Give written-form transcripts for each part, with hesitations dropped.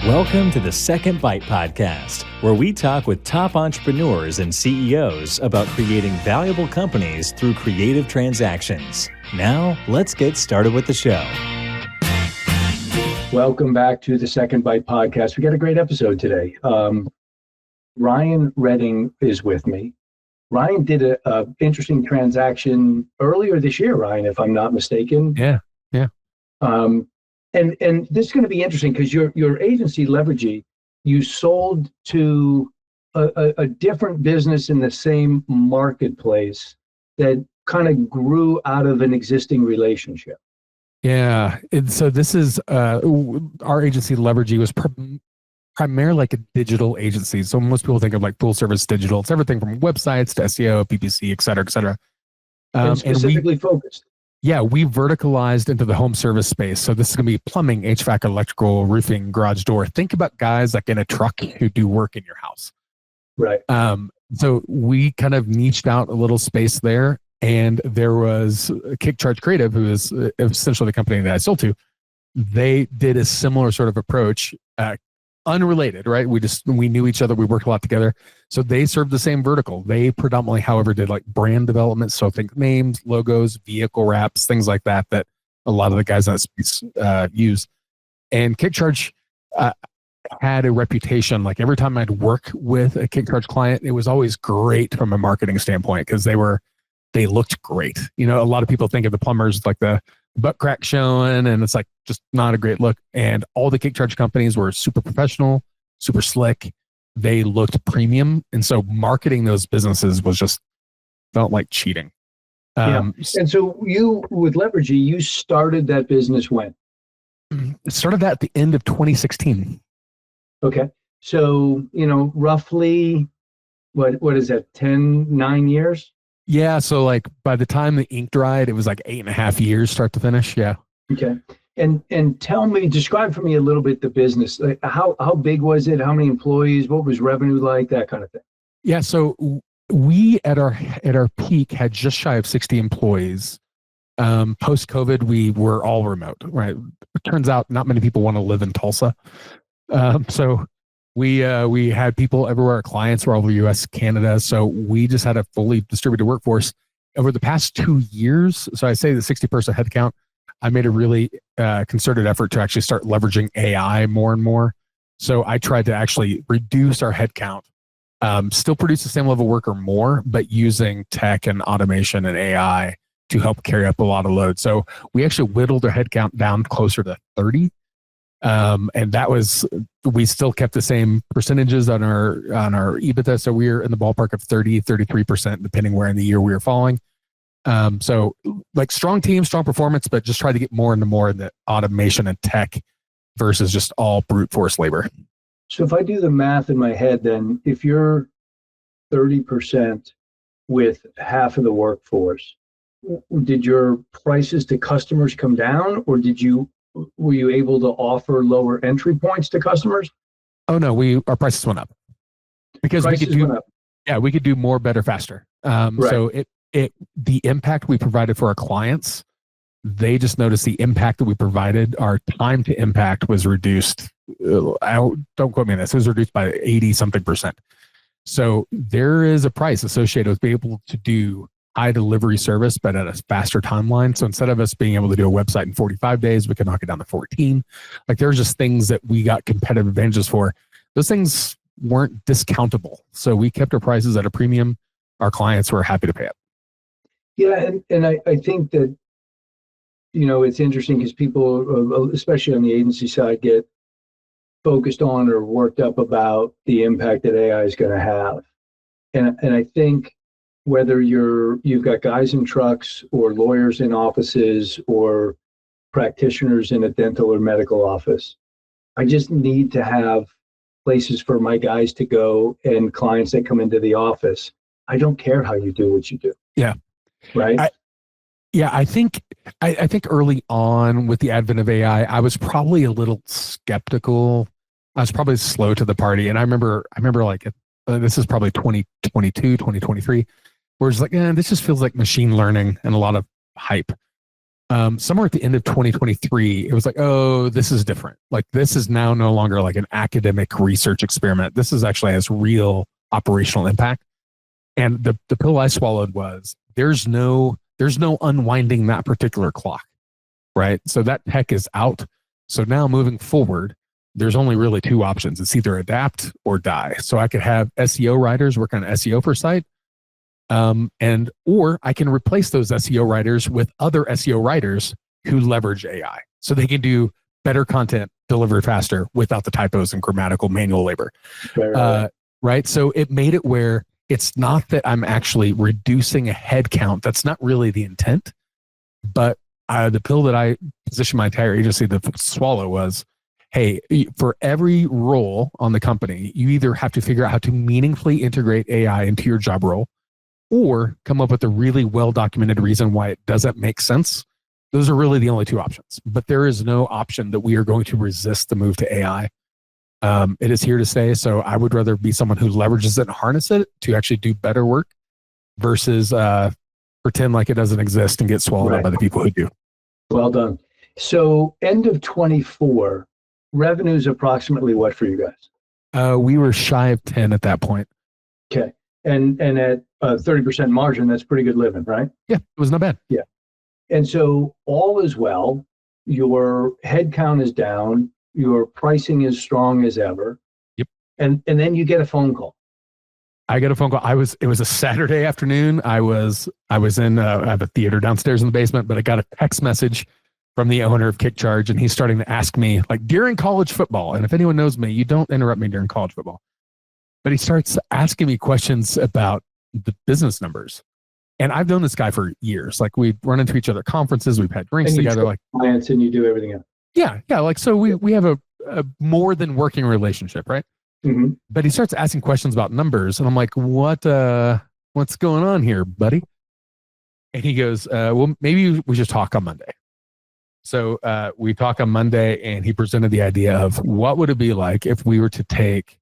Welcome to the Second Bite Podcast, where we talk with top entrepreneurs and CEOs about creating valuable companies through creative transactions. Now, let's get started with the show. Welcome back to the Second Bite Podcast. We got a great episode today. Ryan Redding is with me. Ryan did a interesting transaction earlier this year, Ryan, if I'm not mistaken. Yeah. And this is going to be interesting because your agency, Levergy, you sold to a different business in the same marketplace that kind of grew out of an existing relationship. Yeah. And so this is our agency, Levergy, was primarily like a digital agency. So most people think of like full service digital. It's everything from websites to SEO, PPC, et cetera, et cetera. And specifically focused. Yeah, we verticalized into the home service space. So this is going to be plumbing, HVAC, electrical, roofing, garage door. Think about guys like in a truck who do work in your house. Right. So we kind of niched out a little space there. And there was KickCharge Creative, who is essentially the company that I sold to. They did a similar sort of approach, unrelated, right? We knew each other. We worked a lot together. So they served the same vertical. They predominantly, however, did like brand development. So think names, logos, vehicle wraps, things like that a lot of the guys in that space use. And KickCharge had a reputation. Like every time I'd work with a KickCharge client, it was always great from a marketing standpoint because they looked great. You know, a lot of people think of the plumbers like the butt crack showing, and it's like just not a great look. And all the KickCharge companies were super professional, super slick. They looked premium. And so marketing those businesses was just felt like cheating. And so you, with Levergy, you started that business when? It started at the end of 2016. Okay. So, roughly, what is that, 9 years? Yeah. So like by the time the ink dried, it was like 8.5 years start to finish. Yeah. Okay. And describe for me a little bit the business. Like how big was it? How many employees? What was revenue like? That kind of thing. Yeah. So we at our peak had just shy of 60 employees. Post COVID, we were all remote, right? It turns out not many people want to live in Tulsa. So we had people everywhere. Our clients were all over the US, Canada. So we just had a fully distributed workforce over the past 2 years. So I say the 60-person headcount, I made a really concerted effort to actually start leveraging AI more and more. So I tried to actually reduce our headcount, still produce the same level of work or more, but using tech and automation and AI to help carry up a lot of load. So we actually whittled our headcount down closer to 30. And that was, we still kept the same percentages on our EBITDA. So we were in the ballpark of 33%, depending where in the year we were falling. So like strong team, strong performance, but just try to get more and more in the automation and tech versus just all brute force labor. So if I do the math in my head, then if you're 30% with half of the workforce, did your prices to customers come down, or were you able to offer lower entry points to customers? Oh no, our prices went up because we could do more, better, faster. Right. So the impact we provided for our clients, they just noticed the impact that we provided. Our time to impact was reduced. Don't quote me on this. It was reduced by 80-something%. So there is a price associated with being able to do high delivery service, but at a faster timeline. So instead of us being able to do a website in 45 days, we can knock it down to 14. Like there's just things that we got competitive advantages for. Those things weren't discountable. So we kept our prices at a premium. Our clients were happy to pay it. Yeah. And I think that, it's interesting because people, especially on the agency side, get focused on or worked up about the impact that AI is going to have. And I think whether you've got guys in trucks or lawyers in offices or practitioners in a dental or medical office, I just need to have places for my guys to go and clients that come into the office. I don't care how you do what you do. Yeah. Right. I think early on with the advent of AI, I was probably a little skeptical. I was probably slow to the party. And I remember like, this is probably 2022, 2023, where it's like, this just feels like machine learning and a lot of hype. somewhere at the end of 2023, it was like, oh, this is different. Like this is now no longer like an academic research experiment. This is actually has real operational impact. And the pill I swallowed was there's no unwinding that particular clock, right? So that tech is out. So now moving forward, there's only really two options. It's either adapt or die. So I could have SEO writers work on SEO for site, or I can replace those SEO writers with other SEO writers who leverage AI. So they can do better content delivered faster without the typos and grammatical manual labor. Right. So it made it where it's not that I'm actually reducing a head count. That's not really the intent. But the pill that I positioned my entire agency to swallow was, hey, for every role on the company, you either have to figure out how to meaningfully integrate AI into your job role or come up with a really well-documented reason why it doesn't make sense. Those are really the only two options. But there is no option that we are going to resist the move to AI. It is here to stay. So I would rather be someone who leverages it and harness it to actually do better work versus pretend like it doesn't exist and get swallowed up by the people who do. Well done. So end of 24, revenue's approximately what for you guys? We were shy of 10 at that point. Okay. And at 30% margin, that's pretty good living, right? Yeah, it was not bad. Yeah. And so all is well. Your headcount is down. Your pricing is strong as ever. Yep. And then you get a phone call. I got a phone call. It was a Saturday afternoon. I was in, I have a theater downstairs in the basement, but I got a text message from the owner of KickCharge, and he's starting to ask me, like, during college football. And if anyone knows me, you don't interrupt me during college football. But he starts asking me questions about the business numbers. And I've known this guy for years. Like we run into each other at conferences. We've had drinks together. Like clients, and you do everything else. Yeah. Like, so we have a more than working relationship, right? Mm-hmm. But he starts asking questions about numbers. And I'm like, what's going on here, buddy? And he goes, well, maybe we should talk on Monday. So we talk on Monday, and he presented the idea of what would it be like if we were to take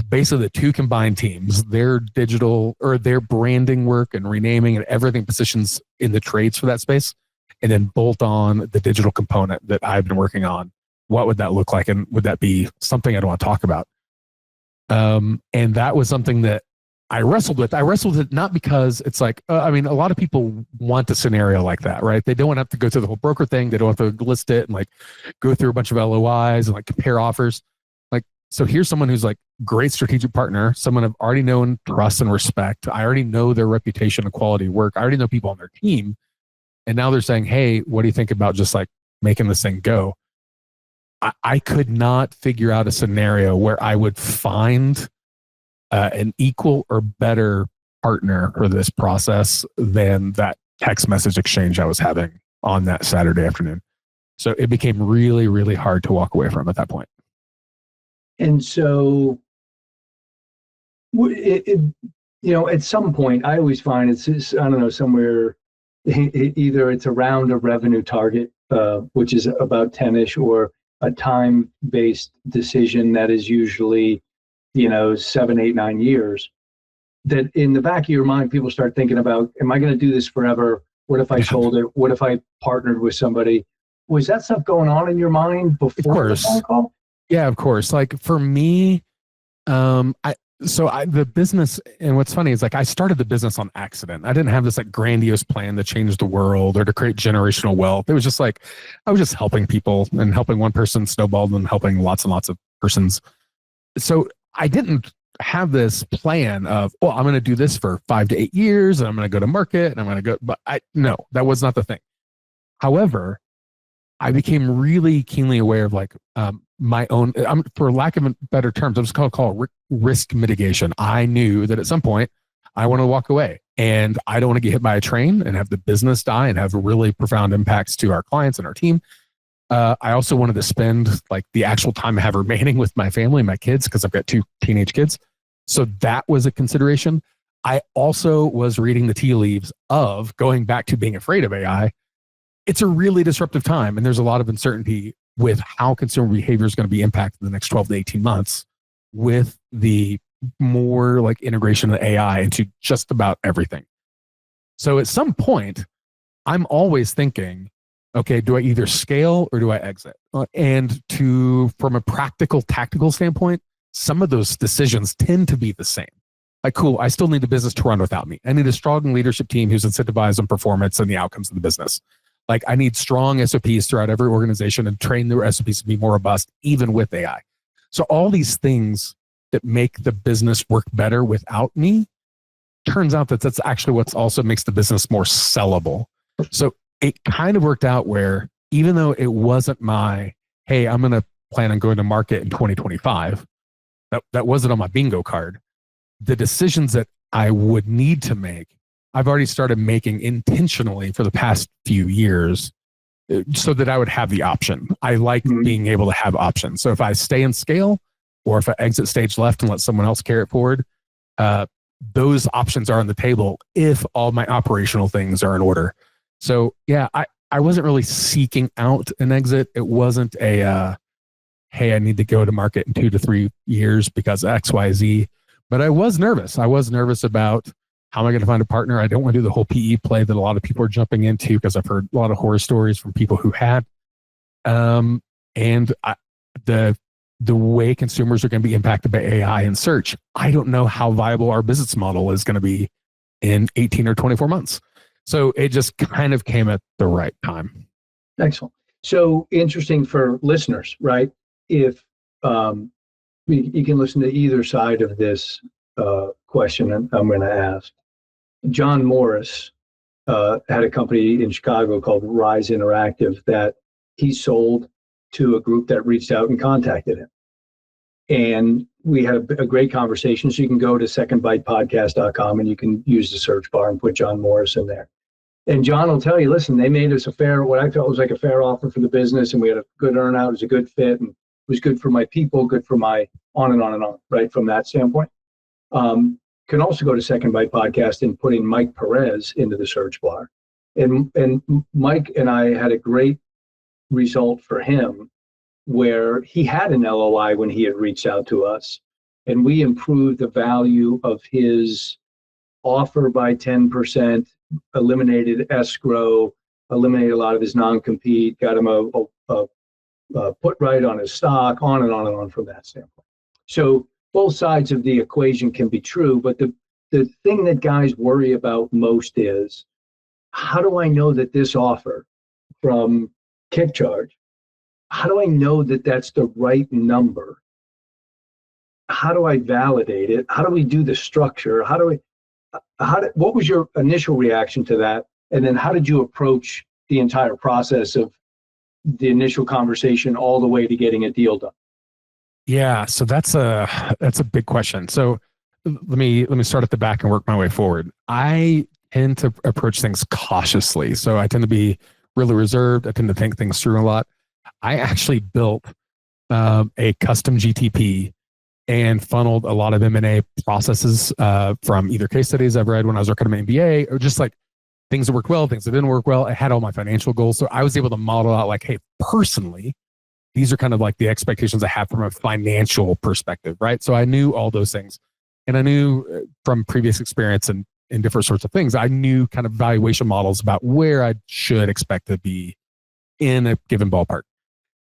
basically the two combined teams, their digital or their branding work and renaming and everything positions in the trades for that space, and then bolt on the digital component that I've been working on. What would that look like? And would that be something I'd want to talk about? And that was something that I wrestled with. I wrestled with it not because it's like, I mean, a lot of people want a scenario like that, right? They don't want to have to go through the whole broker thing. They don't have to list it and like go through a bunch of LOIs and like compare offers. Like, so here's someone who's like great strategic partner, someone I've already known, trust and respect. I already know their reputation and quality of work. I already know people on their team. And now they're saying, hey, what do you think about just like making this thing go? I could not figure out a scenario where I would find an equal or better partner for this process than that text message exchange I was having on that Saturday afternoon. So it became really, really hard to walk away from at that point. And so, at some point, I always find it's I don't know, somewhere, either it's around a revenue target, which is about 10-ish, or a time-based decision that is usually, 7, 8, 9 years, that in the back of your mind, people start thinking about, am I going to do this forever? What if I sold it? What if I partnered with somebody? Was that stuff going on in your mind before the phone call? Yeah, of course. Like for me, the business, and what's funny is like I started the business on accident. I didn't have this like grandiose plan to change the world or to create generational wealth. It was just like I was just helping people, and helping one person snowballed and helping lots and lots of persons. So I didn't have this plan of, well, I'm going to do this for 5 to 8 years, and I'm going to go to market, and I'm going to go. But no, that was not the thing. However, I became really keenly aware of like my own, for lack of better terms, I'm just going to call it risk mitigation. I knew that at some point I want to walk away, and I don't want to get hit by a train and have the business die and have really profound impacts to our clients and our team. I also wanted to spend like the actual time I have remaining with my family and my kids, because I've got 2 teenage kids. So that was a consideration. I also was reading the tea leaves of going back to being afraid of AI. It's a really disruptive time, and there's a lot of uncertainty with how consumer behavior is going to be impacted in the next 12 to 18 months with the more like integration of AI into just about everything. So at some point, I'm always thinking, Okay, do I either scale or do I exit? And from a practical, tactical standpoint, some of those decisions tend to be the same. Like, cool, I still need the business to run without me. I need a strong leadership team who's incentivized on performance and the outcomes of the business. Like, I need strong SOPs throughout every organization and train their SOPs to be more robust, even with AI. So all these things that make the business work better without me, turns out that that's actually what's also makes the business more sellable. So it kind of worked out where, even though it wasn't hey, I'm going to plan on going to market in 2025, that wasn't on my bingo card. The decisions that I would need to make, I've already started making intentionally for the past few years so that I would have the option. I like being able to have options. So if I stay in scale, or if I exit stage left and let someone else carry it forward, those options are on the table if all my operational things are in order. So yeah, I wasn't really seeking out an exit. It wasn't hey, I need to go to market in 2 to 3 years because X, Y, Z. But I was nervous. I was nervous about, how am I going to find a partner? I don't want to do the whole PE play that a lot of people are jumping into, because I've heard a lot of horror stories from people who had. And the way consumers are going to be impacted by AI and search, I don't know how viable our business model is going to be in 18 or 24 months. So it just kind of came at the right time. Excellent. So interesting for listeners, right? If you can listen to either side of this question I'm going to ask. John Morris had a company in Chicago called Rise Interactive that he sold to a group that reached out and contacted him. And we had a great conversation. So you can go to secondbitepodcast.com and you can use the search bar and put John Morris in there. And John will tell you, listen, they made us what I felt was like a fair offer for the business, and we had a good earn-out. It was a good fit, and it was good for my people, good for my on and on and on, right, from that standpoint. Can also go to Second Bite Podcast and put in Mike Perez into the search bar. And Mike and I had a great result for him where he had an LOI when he had reached out to us, and we improved the value of his offer by 10%, eliminated escrow, eliminated a lot of his non-compete, got him a put right on his stock, on and on and on from that standpoint. So both sides of the equation can be true, but the thing that guys worry about most is, how do I know that this offer from KickCharge, how do I know that that's the right number? How do I validate it? How do we do the structure? What was your initial reaction to that? And then how did you approach the entire process of the initial conversation all the way to getting a deal done? Yeah, so that's a big question. So let me start at the back and work my way forward. I tend to approach things cautiously. So I tend to be really reserved. I tend to think things through a lot. I actually built a custom GTP and funneled a lot of M&A processes from either case studies I've read when I was working at my MBA, or just like things that worked well, things that didn't work well. I had all my financial goals. So I was able to model out like, hey, personally, these are kind of like the expectations I have from a financial perspective, right? So I knew all those things. And I knew from previous experience and in different sorts of things, I knew kind of valuation models about where I should expect to be in a given ballpark.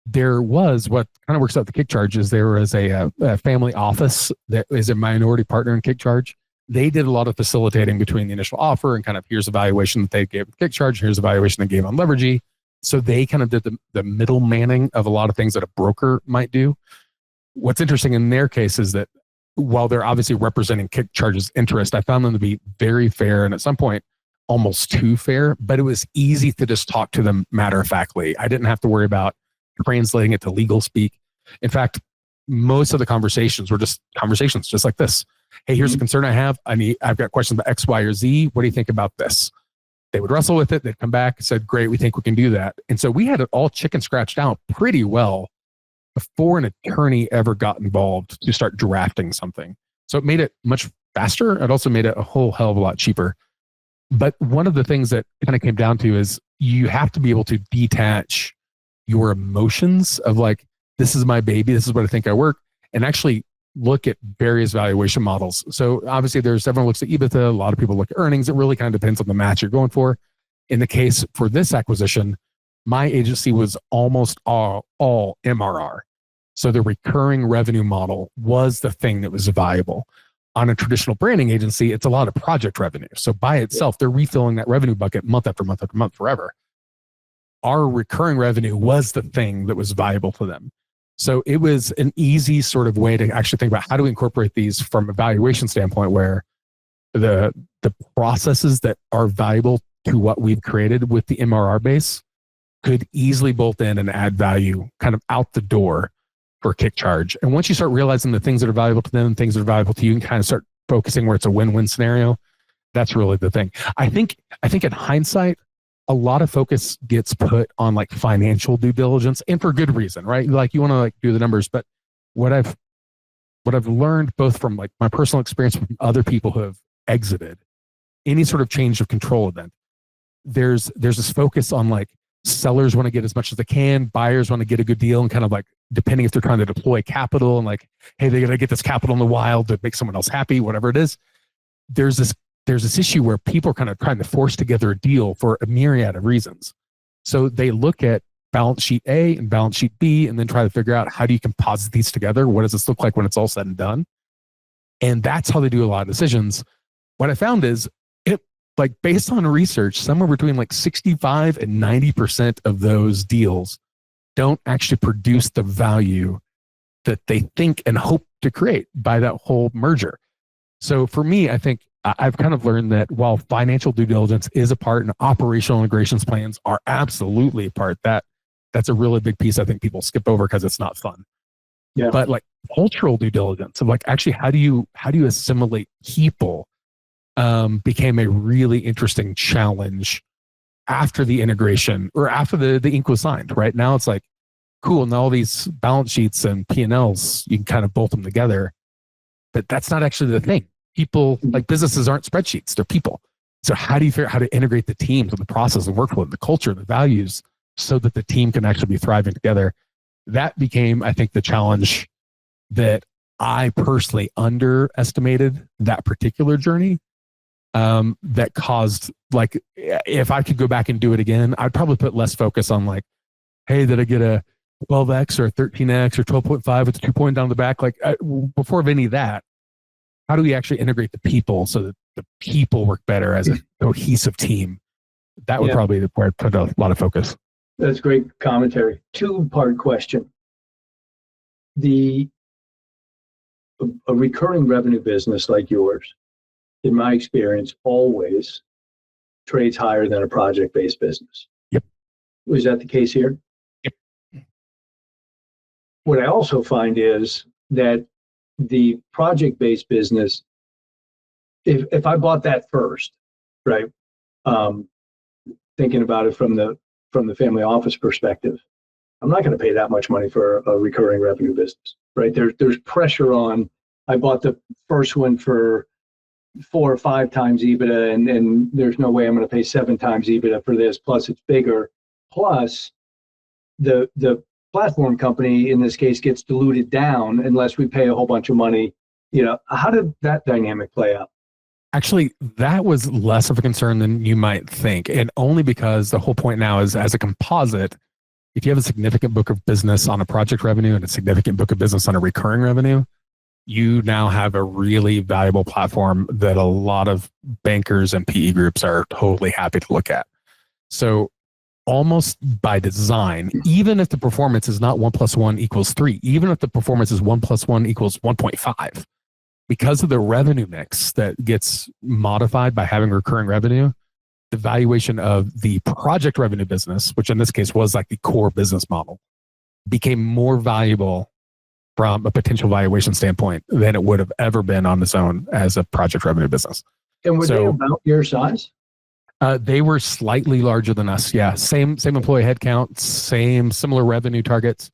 There was, what kind of works out the KickCharge is there was a family office that is a minority partner in KickCharge. They did a lot of facilitating between the initial offer and kind of, here's a valuation that they gave KickCharge, here's a valuation they gave on Levergy. So they kind of did the middle manning of a lot of things that a broker might do. What's interesting in their case is that while they're obviously representing KickCharge's interest, I found them to be very fair, and at some point almost too fair, but it was easy to just talk to them matter-of-factly. I didn't have to worry about translating it to legal speak. In fact, most of the conversations were just conversations just like this. Hey, here's a concern I have. I've got questions about X, Y, or Z. What do you think about this? They would wrestle with it. They'd come back and said, great, we think we can do that. And so we had it all chicken scratched out pretty well before an attorney ever got involved to start drafting something. So it made it much faster. It also made it a whole hell of a lot cheaper. But one of the things that kind of came down to is you have to be able to detach your emotions of like, this is my baby, this is what I think I work, and actually look at various valuation models. So obviously everyone looks at EBITDA, a lot of people look at earnings. It really kind of depends on the match you're going for. In the case for this acquisition, my agency was almost all MRR. So the recurring revenue model was the thing that was valuable. On a traditional branding agency, it's a lot of project revenue. So by itself, they're refilling that revenue bucket month after month after month forever. Our recurring revenue was the thing that was valuable to them. So it was an easy sort of way to actually think about how do we incorporate these from a valuation standpoint, where the processes that are valuable to what we've created with the MRR base could easily bolt in and add value kind of out the door for KickCharge. And once you start realizing the things that are valuable to them, things that are valuable to you, and kind of start focusing where it's a win-win scenario, that's really the thing. I think in hindsight, a lot of focus gets put on like financial due diligence, and for good reason, right? Like you want to like do the numbers, but what I've learned both from like my personal experience with other people who have exited any sort of change of control event, there's this focus on like sellers want to get as much as they can, buyers want to get a good deal, and kind of like depending if they're trying to deploy capital and like, hey, they got to get this capital in the wild to make someone else happy, whatever it is. There's this issue where people are kind of trying to force together a deal for a myriad of reasons. So they look at balance sheet A and balance sheet B and then try to figure out how do you composite these together? What does this look like when it's all said and done? And that's how they do a lot of decisions. What I found is like based on research, somewhere between like 65 and 90% of those deals don't actually produce the value that they think and hope to create by that whole merger. So for me, I think I've kind of learned that while financial due diligence is a part and operational integrations plans are absolutely a part, that's a really big piece I think people skip over because it's not fun. Yeah. But like cultural due diligence of like actually how do you assimilate people became a really interesting challenge after the integration or after the ink was signed. Right now it's like, cool, now all these balance sheets and P&Ls, you can kind of bolt them together, but that's not actually the thing. People, like businesses aren't spreadsheets, they're people. So how do you figure out how to integrate the teams and the process and workflow and the culture, the values, so that the team can actually be thriving together? That became, I think, the challenge that I personally underestimated that particular journey. That caused, like, if I could go back and do it again, I'd probably put less focus on like, hey, did I get a 12x or a 13x or 12.5 with the 2 point down the back? Like before any of that, how do we actually integrate the people so that the people work better as a cohesive team? That would probably be where I'd put a lot of focus. That's great commentary. Two-part question. A recurring revenue business like yours, in my experience, always trades higher than a project-based business. Yep. Was that the case here? Yep. What I also find is that the project-based business, if I bought that first, right, thinking about it from the family office perspective, I'm not going to pay that much money for a recurring revenue business, right? There's pressure on. I bought the first one for 4 or 5 times EBITDA, and there's no way I'm going to pay 7 times EBITDA for this. Plus, it's bigger. Plus, the platform company in this case gets diluted down unless we pay a whole bunch of money. You know, how did that dynamic play out? Actually, that was less of a concern than you might think, and only because the whole point now is as a composite. If you have a significant book of business on a project revenue and a significant book of business on a recurring revenue, you now have a really valuable platform that a lot of bankers and PE groups are totally happy to look at. So almost by design, even if the performance is not 1 + 1 = 3, even if the performance is 1 + 1 = 1.5, because of the revenue mix that gets modified by having recurring revenue, the valuation of the project revenue business, which in this case was like the core business model, became more valuable from a potential valuation standpoint than it would have ever been on its own as a project revenue business. And were they about your size? They were slightly larger than us. Yeah. Same employee headcount, similar revenue targets,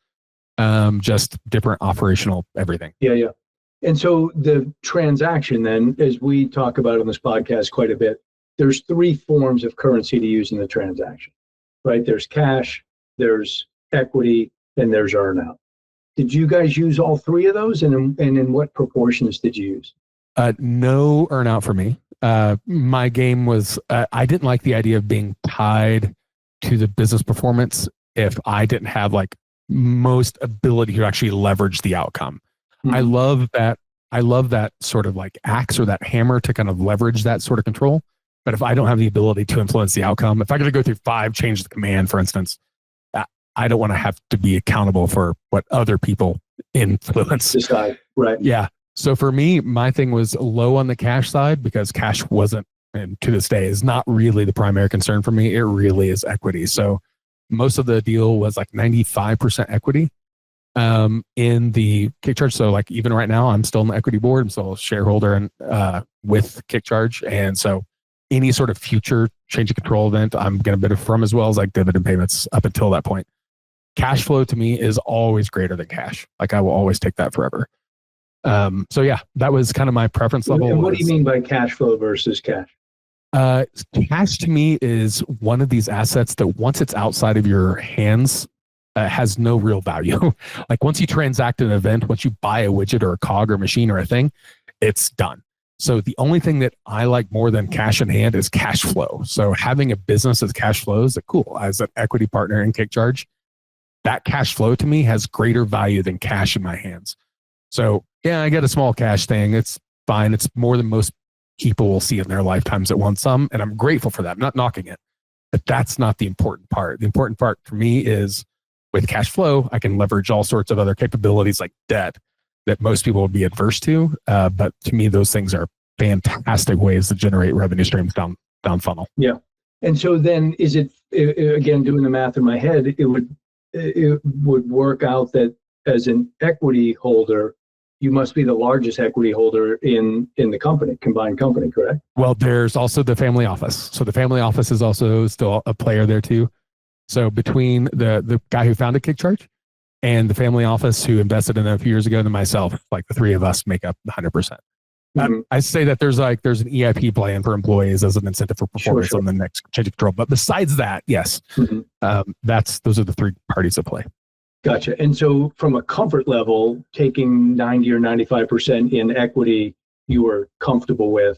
just different operational everything. Yeah. And so the transaction then, as we talk about on this podcast quite a bit, there's 3 forms of currency to use in the transaction, right? There's cash, there's equity, and there's earnout. Did you guys use all 3 of those? And in what proportions did you use? No earnout for me. My game was, I didn't like the idea of being tied to the business performance if I didn't have like most ability to actually leverage the outcome. I love that sort of like axe or that hammer to kind of leverage that sort of control. But if I don't have the ability to influence the outcome, if I got to go through 5 changes of command, for instance, I don't want to have to be accountable for what other people influence. Decide, right? Yeah. So for me, my thing was low on the cash side because cash wasn't, and to this day is not really the primary concern for me. It really is equity. So most of the deal was like 95% equity in the KickCharge. So like even right now, I'm still on the equity board. I'm still a shareholder and with KickCharge. And so any sort of future change of control event, I'm going to benefit from, as well as like dividend payments up until that point. Cash flow to me is always greater than cash. Like I will always take that forever. So yeah, that was kind of my preference level. And what do you mean by cash flow versus cash? Cash to me is one of these assets that once it's outside of your hands, has no real value. Like once you transact an event, once you buy a widget or a cog or machine or a thing, it's done. So the only thing that I like more than cash in hand is cash flow. So having a business as cash flows, cool. As an equity partner in KickCharge, that cash flow to me has greater value than cash in my hands. So yeah, I get a small cash thing. It's fine. It's more than most people will see in their lifetimes at one sum. And I'm grateful for that. I'm not knocking it, but that's not the important part. The important part for me is with cash flow, I can leverage all sorts of other capabilities like debt that most people would be adverse to. But to me, those things are fantastic ways to generate revenue streams down funnel. Yeah. And so then is it, again, doing the math in my head, it would work out that as an equity holder, you must be the largest equity holder in the company, combined company, correct? Well, there's also the family office. So the family office is also still a player there too. So between the guy who founded KickCharge and the family office who invested in it a few years ago, and myself, like the 3 of us make up 100%. I say that there's an EIP plan for employees as an incentive for performance on the next change of control. But besides that, yes, those are the 3 parties at play. Gotcha. And so from a comfort level, taking 90 or 95% in equity, you were comfortable with,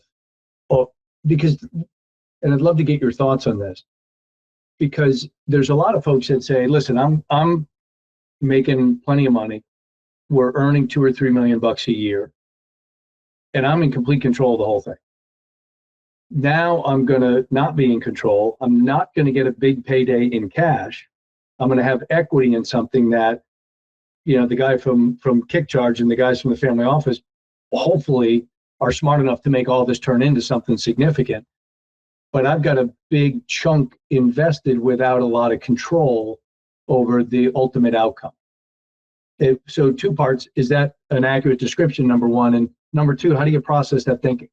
because, and I'd love to get your thoughts on this, because there's a lot of folks that say, listen, I'm making plenty of money. We're earning $2 or $3 million a year, and I'm in complete control of the whole thing. Now I'm going to not be in control. I'm not going to get a big payday in cash. I'm going to have equity in something that, the guy from KickCharge and the guys from the family office hopefully are smart enough to make all this turn into something significant. But I've got a big chunk invested without a lot of control over the ultimate outcome. So 2 parts, is that an accurate description, number 1? And number 2, how do you process that thinking?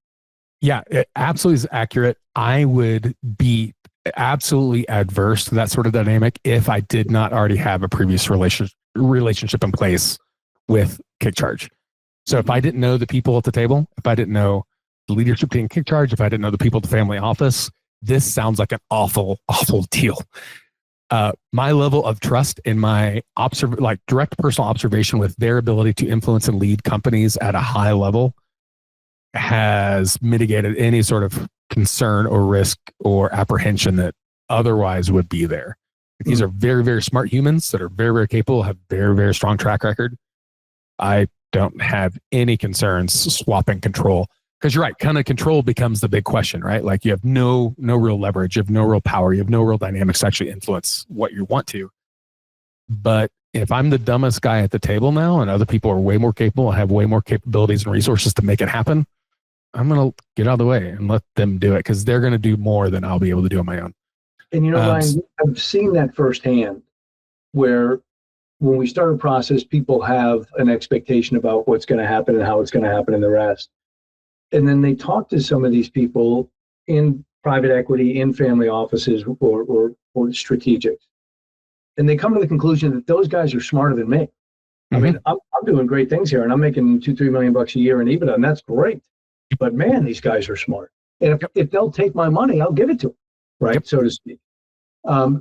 Yeah, it absolutely is accurate. I would be absolutely adverse to that sort of dynamic if I did not already have a previous relationship in place with KickCharge. So if I didn't know the people at the table, if I didn't know the leadership team KickCharge, if I didn't know the people at the family office, this sounds like an awful, awful deal. My level of trust in my direct personal observation with their ability to influence and lead companies at a high level has mitigated any sort of concern or risk or apprehension that otherwise would be there. These are very, very smart humans that are very, very capable, have very, very strong track record. I don't have any concerns swapping control, because you're right, kind of control becomes the big question, right? Like you have no real leverage, you have no real power, you have no real dynamics to actually influence what you want to. But if I'm the dumbest guy at the table now and other people are way more capable and have way more capabilities and resources to make it happen, I'm going to get out of the way and let them do it, because they're going to do more than I'll be able to do on my own. And Ryan, I've seen that firsthand, where when we start a process, people have an expectation about what's going to happen and how it's going to happen and the rest. And then they talk to some of these people in private equity, in family offices, or strategics. And they come to the conclusion that those guys are smarter than me. I mean, I'm doing great things here, and I'm making $2-3 million a year in EBITDA, and that's great. But man, these guys are smart. And if they'll take my money, I'll give it to them, right? So to speak.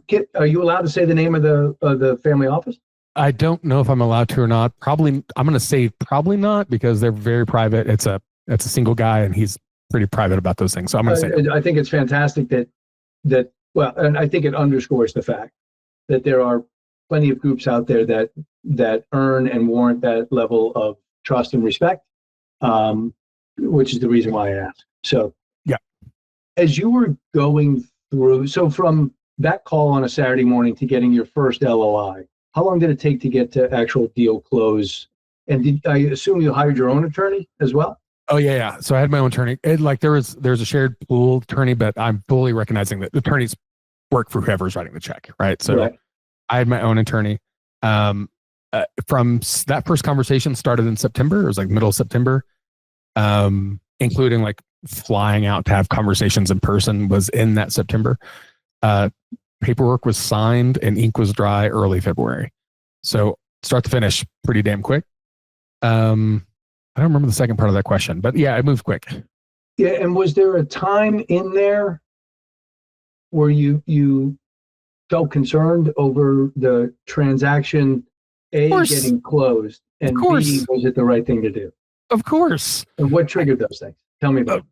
Kit, are you allowed to say the name of the family office? I don't know if I'm allowed to or not. Probably, I'm going to say probably not, because they're very private. It's a single guy, and he's pretty private about those things. So I'm going to say I think it's fantastic that Well, and I think it underscores the fact that there are plenty of groups out there that earn and warrant that level of trust and respect, which is the reason why I asked. So, yeah, as you were going through, so from that call on a Saturday morning to getting your first LOI, how long did it take to get to actual deal close? And I assume you hired your own attorney as well? Oh yeah. So I had my own attorney. There's a shared pool attorney, but I'm fully recognizing that attorneys work for whoever's writing the check, right? So right. I had my own attorney. From that first conversation started in September. It was like middle of September, including like flying out to have conversations in person was in that September. Paperwork was signed and ink was dry early February. So start to finish, pretty damn quick. I don't remember the second part of that question, but yeah, it moved quick. Yeah, and was there a time in there where you felt concerned over the transaction getting closed, and B, was it the right thing to do? Of course. And what triggered those things? Tell me about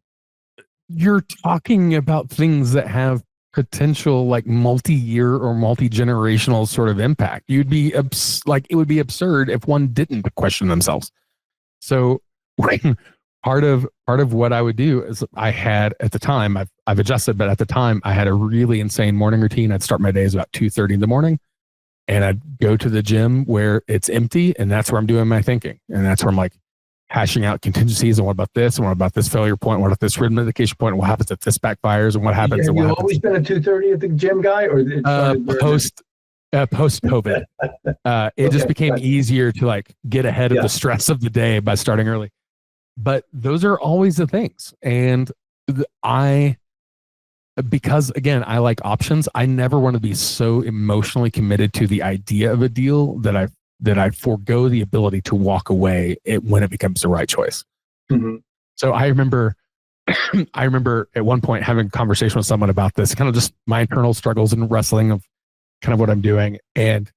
it. You're talking about things that have potential like multi-year or multi-generational sort of impact. You'd be it would be absurd if one didn't question themselves. So part of what I would do is I had at the time, I've adjusted, but at the time I had a really insane morning routine. I'd start my days about 2:30 in the morning and I'd go to the gym where it's empty. And that's where I'm doing my thinking. And that's where I'm like hashing out contingencies. And what about this? And what about this failure point? What about this rhythm medication point? And what happens if this backfires? And what happens? Have you always been a 2:30 at the gym guy, or post COVID? It just became easier to like get ahead of the stress of the day by starting early. But those are always the things. And because again, I like options. I never want to be so emotionally committed to the idea of a deal that I forego the ability to walk away when it becomes the right choice. Mm-hmm. So I remember at one point having a conversation with someone about this, kind of just my internal struggles and wrestling of kind of what I'm doing. And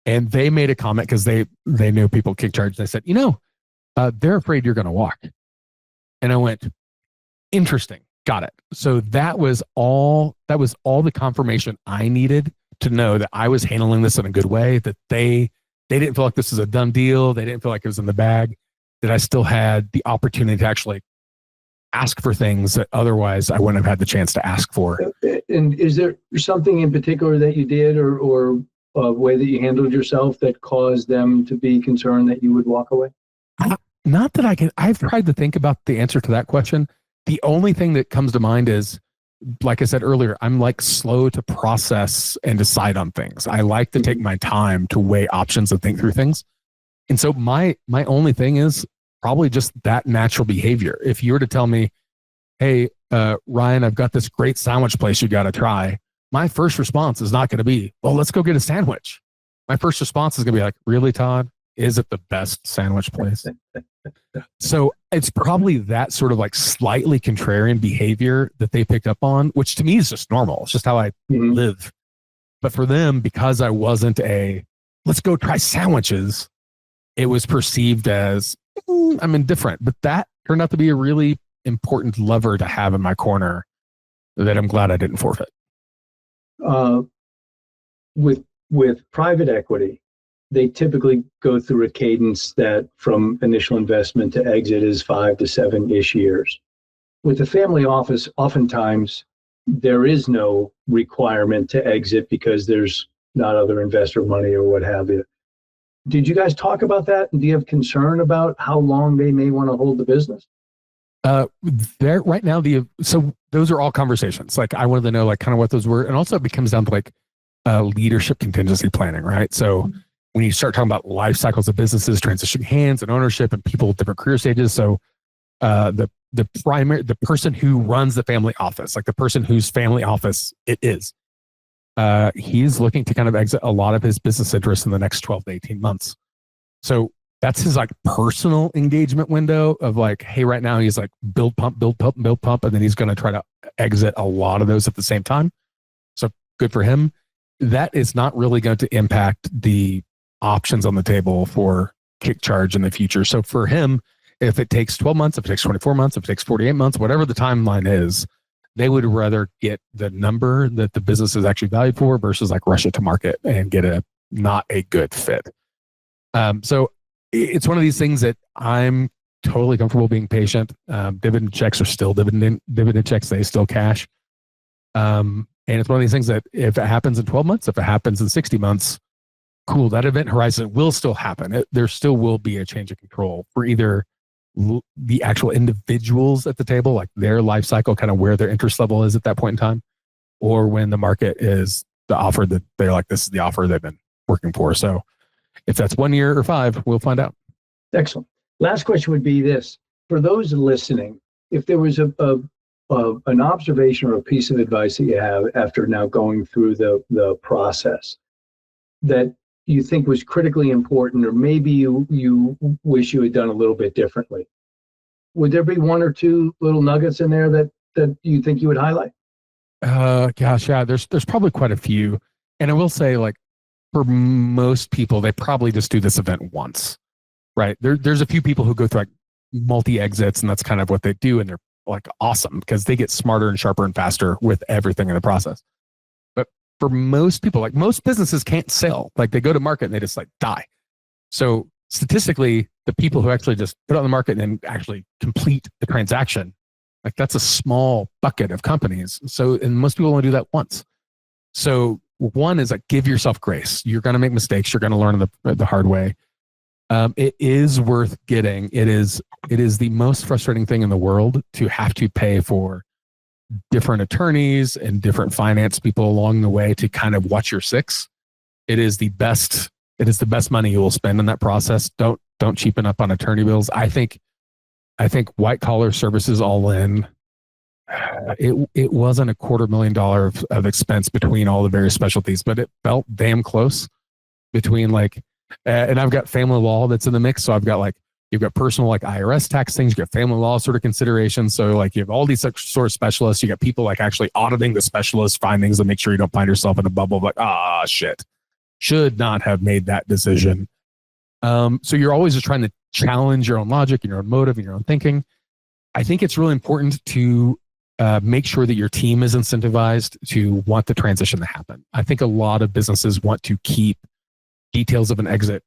they made a comment because they knew people at KickCharge. They said, they're afraid you're going to walk. And I went, interesting. Got it. So that was all the confirmation I needed to know that I was handling this in a good way, that they didn't feel like this was a done deal. They didn't feel like it was in the bag, that I still had the opportunity to actually ask for things that otherwise I wouldn't have had the chance to ask for. And is there something in particular that you did or a way that you handled yourself that caused them to be concerned that you would walk away? Not that I've tried to think about the answer to that question. The only thing that comes to mind is, like I said earlier, I'm like slow to process and decide on things. I like to take my time to weigh options and think through things. And so my only thing is probably just that natural behavior. If you were to tell me, hey, Ryan, I've got this great sandwich place you got to try, my first response is not going to be, well, let's go get a sandwich. My first response is going to be like, really, Todd? Is it the best sandwich place? So it's probably that sort of like slightly contrarian behavior that they picked up on, which to me is just normal. It's just how I live. But for them, because I wasn't let's go try sandwiches, it was perceived as I'm indifferent. But that turned out to be a really important lever to have in my corner that I'm glad I didn't forfeit. With private equity, they typically go through a cadence that from initial investment to exit is 5 to 7-ish years. With the family office, oftentimes there is no requirement to exit because there's not other investor money or what have you. Did you guys talk about that? And do you have concern about how long they may want to hold the business? There right now, so those are all conversations. Like I wanted to know like kind of what those were. And also it comes down to like leadership contingency planning, right? So when you start talking about life cycles of businesses, transitioning hands and ownership and people with different career stages. So the person who runs the family office, like the person whose family office it is, he's looking to kind of exit a lot of his business interests in the next 12 to 18 months. So that's his like personal engagement window of like, hey, right now he's like build pump. And then he's going to try to exit a lot of those at the same time. So good for him. That is not really going to impact the options on the table for KickCharge in the future. So for him, if it takes 12 months, if it takes 24 months, if it takes 48 months, whatever the timeline is, They would rather get the number that the business is actually valued for versus like rush it to market and get not a good fit. So it's one of these things that I'm totally comfortable being patient. Dividend checks are still dividend checks. They still cash. And it's one of these things that if it happens in 12 months, if it happens in 60 months, cool, that event horizon will still happen. There still will be a change of control for either the actual individuals at the table, like their life cycle, kind of where their interest level is at that point in time, or when the market is the offer that they're like, this is the offer they've been working for. So if that's 1 year or 5, we'll find out. Excellent. Last question would be this. For those listening, if there was an observation or a piece of advice that you have after now going through the process that you think was critically important, or maybe you wish you had done a little bit differently, would there be 1 or 2 little nuggets in there that you think you would highlight? Gosh, yeah, there's probably quite a few. And I will say, like, for most people, they probably just do this event once, right? There's a few people who go through like multi-exits, and that's kind of what they do. And they're like awesome because they get smarter and sharper and faster with everything in the process. But for most people, like most businesses can't sell. Like they go to market and they just like die. So statistically, the people who actually just put it on the market and then actually complete the transaction, like that's a small bucket of companies. So, and most people only do that once. So one is like, give yourself grace. You're going to make mistakes. You're going to learn the hard way. It is worth getting. It is the most frustrating thing in the world to have to pay for different attorneys and different finance people along the way to kind of watch your six. It is the best money you will spend in that process. Don't cheapen up on attorney bills. I think white collar services all in, it wasn't $250,000 of expense between all the various specialties, but it felt damn close between like, and I've got family law that's in the mix. So I've got like, you've got personal like IRS tax things, you got family law sort of considerations. So like you have all these sort of specialists, you got people like actually auditing the specialist findings to make sure you don't find yourself in a bubble of like, shit, should not have made that decision. So you're always just trying to challenge your own logic and your own motive and your own thinking. I think it's really important to make sure that your team is incentivized to want the transition to happen. I think a lot of businesses want to keep details of an exit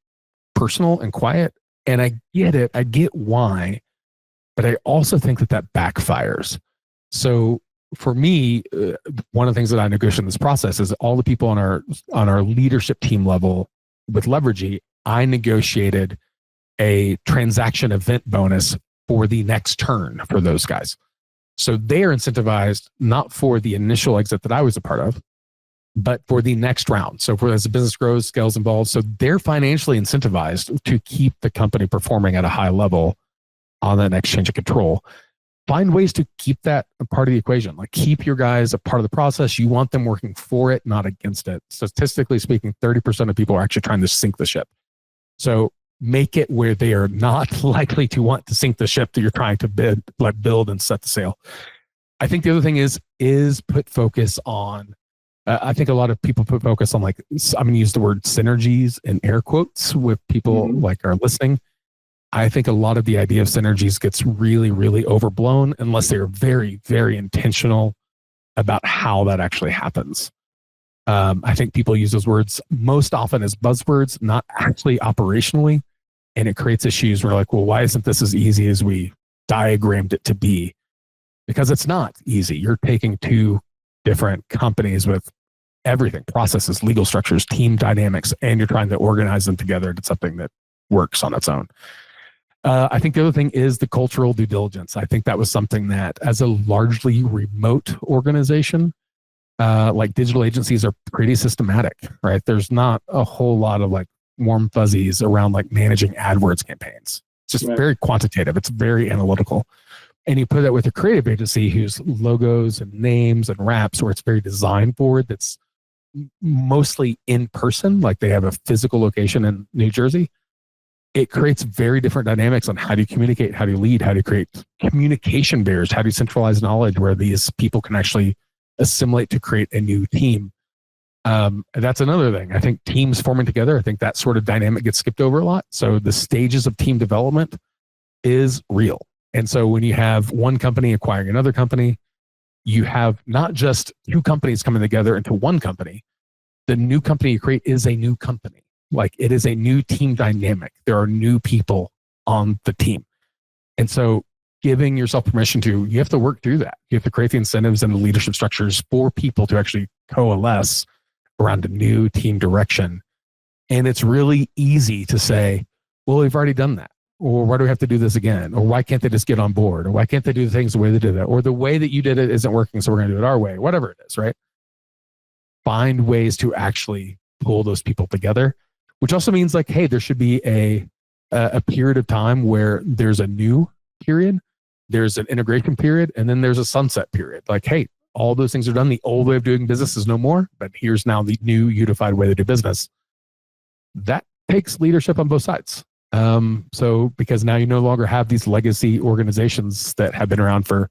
personal and quiet. And I get it. I get why. But I also think that backfires. So for me, one of the things that I negotiate in this process is all the people on our leadership team level with Levergy, I negotiated a transaction event bonus for the next turn for those guys. So they are incentivized not for the initial exit that I was a part of, but for the next round. So as the business grows, scales involved, so they're financially incentivized to keep the company performing at a high level on that next change of control. Find ways to keep that a part of the equation. Like keep your guys a part of the process. You want them working for it, not against it. Statistically speaking, 30% of people are actually trying to sink the ship. So make it where they are not likely to want to sink the ship that you're trying to build and set the sail. I think the other thing is put focus on, I think a lot of people put focus on like, I'm going to use the word synergies in air quotes with people like are listening. I think a lot of the idea of synergies gets really, really overblown unless they're very, very intentional about how that actually happens. I think people use those words most often as buzzwords, not actually operationally. And it creates issues where like, well, why isn't this as easy as we diagrammed it to be? Because it's not easy. You're taking two different companies with everything, processes, legal structures, team dynamics, and you're trying to organize them together into something that works on its own. I think the other thing is the cultural due diligence. I think that was something that as a largely remote organization, like digital agencies are pretty systematic, right? There's not a whole lot of like warm fuzzies around like managing AdWords campaigns. It's just very quantitative. It's very analytical. And you put that with a creative agency whose logos and names and wraps where it's very design forward, that's mostly in person, like they have a physical location in New Jersey. It creates very different dynamics on how do you communicate, how do you lead, how do you create communication barriers, how do you centralize knowledge where these people can actually assimilate to create a new team. That's another thing. I think teams forming together, I think that sort of dynamic gets skipped over a lot. So the stages of team development is real. And so when you have one company acquiring another company, you have not just two companies coming together into one company. The new company you create is a new company. Like it is a new team dynamic. There are new people on the team. And so giving yourself permission you have to work through that. You have to create the incentives and the leadership structures for people to actually coalesce around a new team direction. And it's really easy to say, well, we've already done that. Or why do we have to do this again? Or why can't they just get on board? Or why can't they do the things the way they did it? Or the way that you did it isn't working, so we're going to do it our way. Whatever it is, right? Find ways to actually pull those people together, which also means like, hey, there should be a period of time where there's a new period, there's an integration period, and then there's a sunset period. Like, hey, all those things are done. The old way of doing business is no more, but here's now the new unified way to do business. That takes leadership on both sides. So because now you no longer have these legacy organizations that have been around for,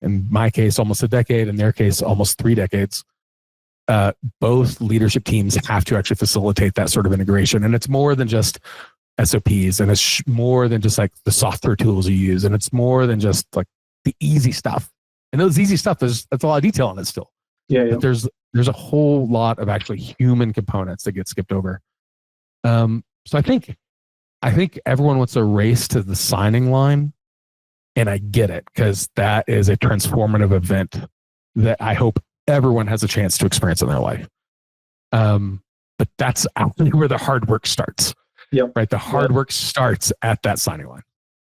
in my case, almost a decade, in their case, almost 3 decades. Both leadership teams have to actually facilitate that sort of integration. And it's more than just SOPs, and it's more than just like the software tools you use. And it's more than just like the easy stuff. And those easy stuff, that's a lot of detail on it still. Yeah. But there's a whole lot of actually human components that get skipped over. So I think everyone wants to race to the signing line, and I get it, because that is a transformative event that I hope everyone has a chance to experience in their life. But that's actually where the hard work starts. Yep. Right. The hard work starts at that signing line.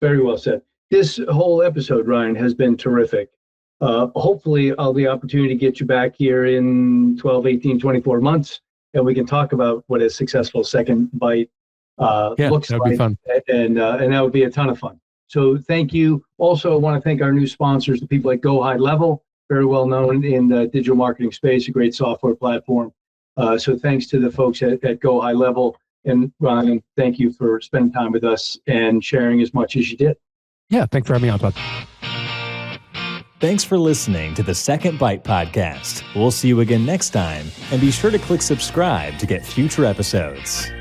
Very well said. This whole episode, Ryan, has been terrific. Hopefully I'll have the opportunity to get you back here in 12, 18, 24 months, and we can talk about what a successful second bite looks that'd like. be fun. And that would be a ton of fun. So thank you. Also, I want to thank our new sponsors, the people at Go High Level, very well known in the digital marketing space, a great software platform. So thanks to the folks at Go High Level. And Ryan, thank you for spending time with us and sharing as much as you did. Yeah, thanks for having me on, Todd. Thanks for listening to the Second Bite podcast. We'll see you again next time, and be sure to click subscribe to get future episodes.